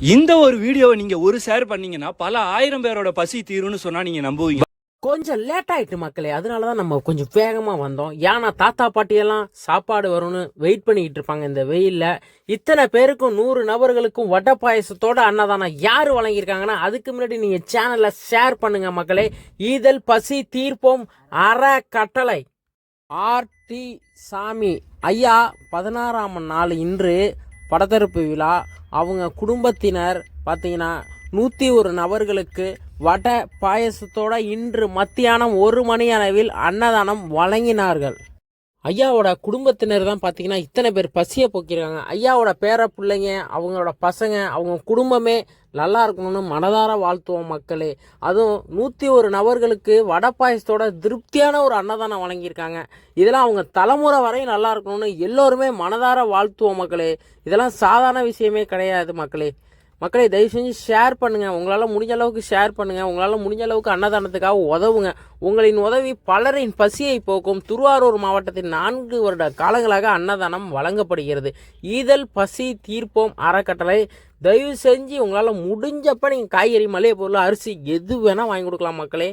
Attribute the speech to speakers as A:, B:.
A: இந்த ஒரு வீடியோவை நீங்க ஒரு ஷேர் பண்ணீங்கன்னா பல ஆயிரம் பேரோட பசி தீரும்னு சொன்னா நீங்க நம்புவீங்க.
B: கொஞ்சம் லேட் ஆயிட்டு மக்களே, அதனாலதான் நம்ம கொஞ்சம் வேகமா வந்தோம். ஏன்னா தாத்தா பாட்டியெல்லாம் சாப்பாடு வரும்னு வெயிட் பண்ணிக்கிட்டு இருப்பாங்க இந்த வெயில்ல. இத்தனை பேருக்கும் 100 நபர்களுக்கும் வடை பாயசத்தோட அன்னதானம் யாரு வழங்கியிருக்காங்கன்னா அதுக்கு முன்னாடி நீங்க சேனல்ல ஷேர் பண்ணுங்க மக்களே. ஈதல் பசி தீர்ப்போம் அறக்கட்டளை ஆர்டி சாமி ஐயா 16ஆம் நாள் இன்று படத்தரப்பு விழா. அவங்க குடும்பத்தினர் பார்த்தீங்கன்னா 101 நபர்களுக்கு வடை பாயசத்தோட இன்று மத்தியானம் 1 மணி அளவில் அன்னதானம் வழங்கினார்கள். ஐயாவோட குடும்பத்தினர் தான் பார்த்தீங்கன்னா இத்தனை பேர் பசியை போக்கியிருக்காங்க. ஐயாவோட பேர பிள்ளைங்க, அவங்களோட பசங்க, அவங்க குடும்பமே நல்லா இருக்கணும்னு மனதார வாழ்த்துவோம் மக்களே. அதுவும் 101 நபர்களுக்கு வடை பாயசத்தோட திருப்தியான ஒரு அன்னதானம் வழங்கியிருக்காங்க. இதெல்லாம் அவங்க தலைமுறை வரை நல்லா இருக்கணும்னு எல்லோருமே மனதார வாழ்த்துவோம் மக்களே. இதெல்லாம் சாதாரண விஷயமே கிடையாது மக்களே. மக்களே தயவு செஞ்சு ஷேர் பண்ணுங்கள். உங்களால் முடிஞ்ச அளவுக்கு ஷேர் பண்ணுங்கள். உங்களால் முடிஞ்ச அளவுக்கு அன்னதானத்துக்காக உதவுங்க. உங்களின் உதவி பலரின் பசியை போக்கும். திருவாரூர் மாவட்டத்தில் 4 வருட காலங்களாக அன்னதானம் வழங்கப்படுகிறது. ஈதல் பசி தீர்ப்போம் அறக்கட்டளை. தயவு செஞ்சு உங்களால் முடிஞ்சப்ப நீங்கள் காய்கறி, மளிகை பொருள், அரிசி எது வேணால் வாங்கி கொடுக்கலாம் மக்களே.